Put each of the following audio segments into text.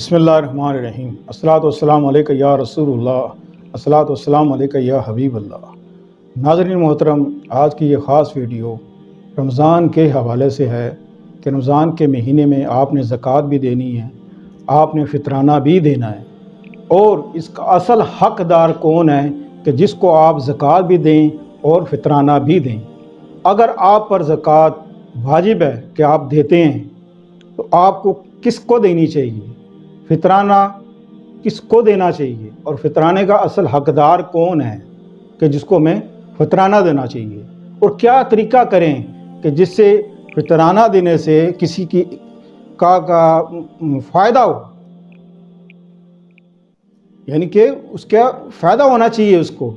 بسم اللہ الرحمن الرحیم۔ الصلاۃ والسلام علیکہ یا رسول اللہ، الصلاۃ والسلام علیکہ یا حبیب اللہ۔ ناظرین محترم، آج کی یہ خاص ویڈیو رمضان کے حوالے سے ہے کہ رمضان کے مہینے میں آپ نے زکوٰۃ بھی دینی ہے، آپ نے فطرانہ بھی دینا ہے، اور اس کا اصل حقدار کون ہے کہ جس کو آپ زکوٰۃ بھی دیں اور فطرانہ بھی دیں۔ اگر آپ پر زکوٰۃ واجب ہے کہ آپ دیتے ہیں تو آپ کو کس کو دینی چاہیے، فطرانہ کس کو دینا چاہیے، اور فطرانے کا اصل حقدار کون ہے کہ جس کو ہمیں فطرانہ دینا چاہیے، اور کیا طریقہ کریں کہ جس سے فطرانہ دینے سے کسی کی کا فائدہ ہو، یعنی کہ اس کا فائدہ ہونا چاہیے، اس کو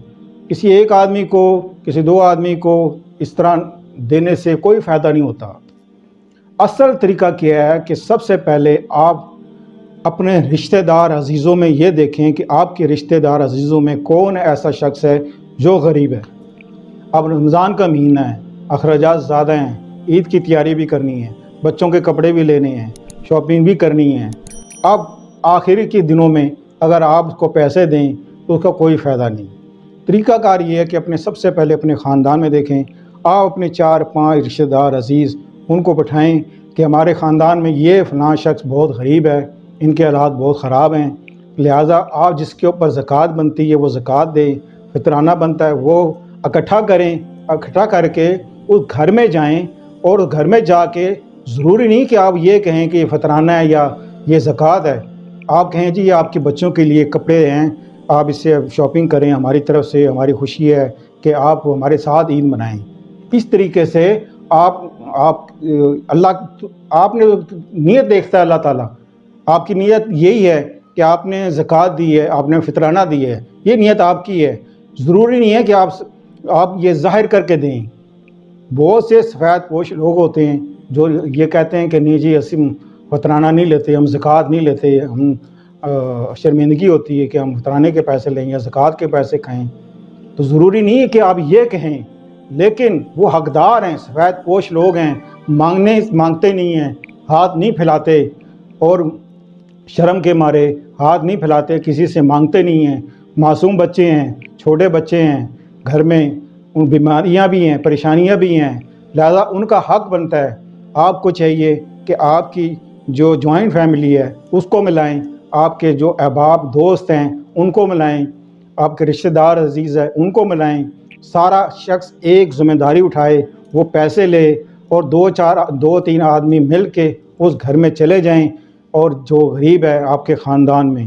کسی ایک آدمی کو، کسی دو آدمی کو اس طرح دینے سے کوئی فائدہ نہیں ہوتا۔ اصل طریقہ کیا ہے کہ سب سے پہلے آپ اپنے رشتہ دار عزیزوں میں یہ دیکھیں کہ آپ کے رشتہ دار عزیزوں میں کون ایسا شخص ہے جو غریب ہے۔ اب رمضان کا مہینہ ہے، اخراجات زیادہ ہیں، عید کی تیاری بھی کرنی ہے، بچوں کے کپڑے بھی لینے ہیں، شاپنگ بھی کرنی ہے۔ اب آخری کے دنوں میں اگر آپ اس کو پیسے دیں تو اس کا کوئی فائدہ نہیں۔ طریقہ کار یہ ہے کہ اپنے سب سے پہلے اپنے خاندان میں دیکھیں، آپ اپنے 4-5 رشتہ دار عزیز ان کو بٹھائیں کہ ہمارے خاندان میں یہ فلاں شخص بہت غریب ہے، ان کے حالات بہت خراب ہیں، لہٰذا آپ جس کے اوپر زکوٰۃ بنتی ہے وہ زکوٰۃ دیں، فطرانہ بنتا ہے وہ اکٹھا کریں، اکٹھا کر کے اس گھر میں جائیں، اور گھر میں جا کے ضروری نہیں کہ آپ یہ کہیں کہ یہ فطرانہ ہے یا یہ زکوٰۃ ہے، آپ کہیں جی یہ آپ کے بچوں کے لیے کپڑے ہیں، آپ اس سے شاپنگ کریں، ہماری طرف سے ہماری خوشی ہے کہ آپ ہمارے ساتھ عید منائیں۔ اس طریقے سے آپ نے نیت دیکھتا ہے اللہ تعالیٰ، آپ کی نیت یہی ہے کہ آپ نے زکوٰۃ دی ہے، آپ نے فطرانہ دی ہے، یہ نیت آپ کی ہے، ضروری نہیں ہے کہ آپ یہ ظاہر کر کے دیں۔ بہت سے سفید پوش لوگ ہوتے ہیں جو یہ کہتے ہیں کہ نہیں جی ہم فطرانہ نہیں لیتے، ہم زکوٰۃ نہیں لیتے، ہم شرمندگی ہوتی ہے کہ ہم فطرانے کے پیسے لیں یا زکوٰۃ کے پیسے کھائیں۔ تو ضروری نہیں ہے کہ آپ یہ کہیں، لیکن وہ حقدار ہیں، سفید پوش لوگ ہیں، مانگتے نہیں ہیں، ہاتھ نہیں پھیلاتے، اور شرم کے مارے ہاتھ نہیں پھیلاتے، کسی سے مانگتے نہیں ہیں، معصوم بچے ہیں، چھوٹے بچے ہیں، گھر میں ان بیماریاں بھی ہیں، پریشانیاں بھی ہیں، لہذا ان کا حق بنتا ہے۔ آپ کو چاہیے کہ آپ کی جو جوائنٹ فیملی ہے اس کو ملائیں، آپ کے جو احباب دوست ہیں ان کو ملائیں، آپ کے رشتہ دار عزیز ہیں ان کو ملائیں، سارا شخص ایک ذمہ داری اٹھائے، وہ پیسے لے، اور 2-3 آدمی مل کے اس گھر میں چلے جائیں، اور جو غریب ہے آپ کے خاندان میں،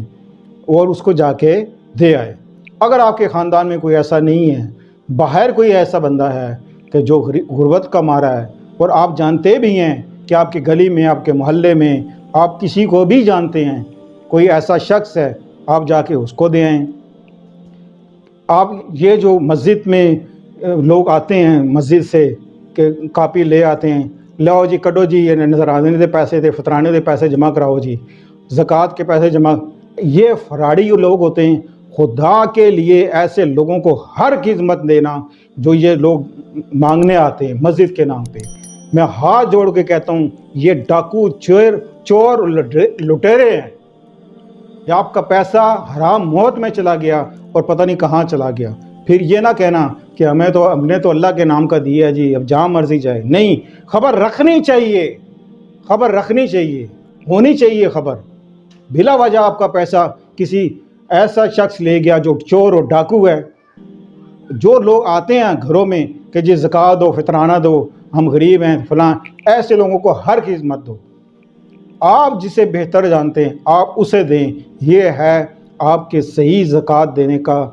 اور اس کو جا کے دے آئے۔ اگر آپ کے خاندان میں کوئی ایسا نہیں ہے، باہر کوئی ایسا بندہ ہے کہ جو غربت کا مارا ہے، اور آپ جانتے بھی ہیں کہ آپ کی گلی میں، آپ کے محلے میں، آپ کسی کو بھی جانتے ہیں کوئی ایسا شخص ہے، آپ جا کے اس کو دے آئیں۔ آپ یہ جو مسجد میں لوگ آتے ہیں مسجد سے کہ کاپی لے آتے ہیں، لاؤ جی کڈو جی یہ نذرانے دے پیسے دے، فطرانے دے پیسے جمع کراؤ جی، زکوٰۃ کے پیسے جمع، یہ فراڈی لوگ ہوتے ہیں۔ خدا کے لیے ایسے لوگوں کو ہر چیز مت دینا جو یہ لوگ مانگنے آتے ہیں مسجد کے نام پہ۔ میں ہاتھ جوڑ کے کہتا ہوں یہ ڈاکو، چور لٹیرے ہیں، یہ آپ کا پیسہ حرام موت میں چلا گیا اور پتہ نہیں کہاں چلا گیا۔ پھر یہ نہ کہنا کہ ہم نے تو اللہ کے نام کا دیا ہے جی، اب جہاں مرضی جائے، نہیں، خبر رکھنی چاہیے، خبر رکھنی چاہیے، ہونی چاہیے خبر۔ بلا وجہ آپ کا پیسہ کسی ایسا شخص لے گیا جو چور اور ڈاکو ہے۔ جو لوگ آتے ہیں گھروں میں کہ جی زکوٰۃ دو، فطرانہ دو، ہم غریب ہیں فلاں، ایسے لوگوں کو ہر چیز مت دو۔ آپ جسے بہتر جانتے ہیں آپ اسے دیں، یہ ہے آپ کے صحیح زکوٰۃ دینے کا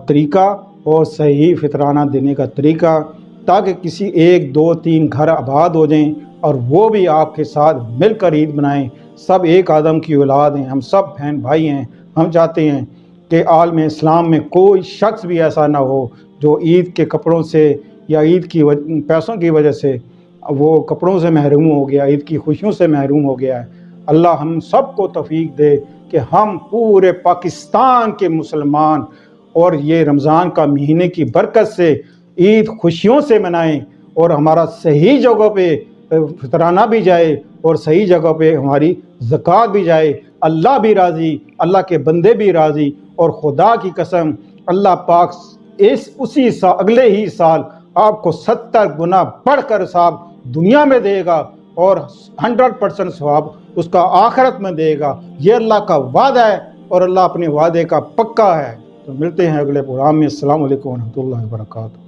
طریقہ اور صحیح فطرانہ دینے کا طریقہ، تاکہ کسی 1-2-3 گھر آباد ہو جائیں اور وہ بھی آپ کے ساتھ مل کر عید منائیں۔ سب ایک آدم کی اولاد ہیں، ہم سب بہن بھائی ہیں، ہم چاہتے ہیں کہ عالم اسلام میں کوئی شخص بھی ایسا نہ ہو جو عید کے کپڑوں سے یا عید کی پیسوں کی وجہ سے وہ کپڑوں سے محروم ہو گیا، عید کی خوشیوں سے محروم ہو گیا ہے۔ اللہ ہم سب کو توفیق دے کہ ہم پورے پاکستان کے مسلمان اور یہ رمضان کا مہینے کی برکت سے عید خوشیوں سے منائیں، اور ہمارا صحیح جگہ پہ فطرانہ بھی جائے اور صحیح جگہ پہ ہماری زکوٰۃ بھی جائے۔ اللہ بھی راضی، اللہ کے بندے بھی راضی، اور خدا کی قسم اللہ پاک اسی سال اگلے ہی سال آپ کو 70 گنا بڑھ کر ثواب دنیا میں دے گا، اور 100% ثواب اس کا آخرت میں دے گا۔ یہ اللہ کا وعدہ ہے، اور اللہ اپنے وعدے کا پکا ہے۔ تو ملتے ہیں اگلے پروگرام میں۔ السلام علیکم ورحمۃ اللہ وبرکاتہ۔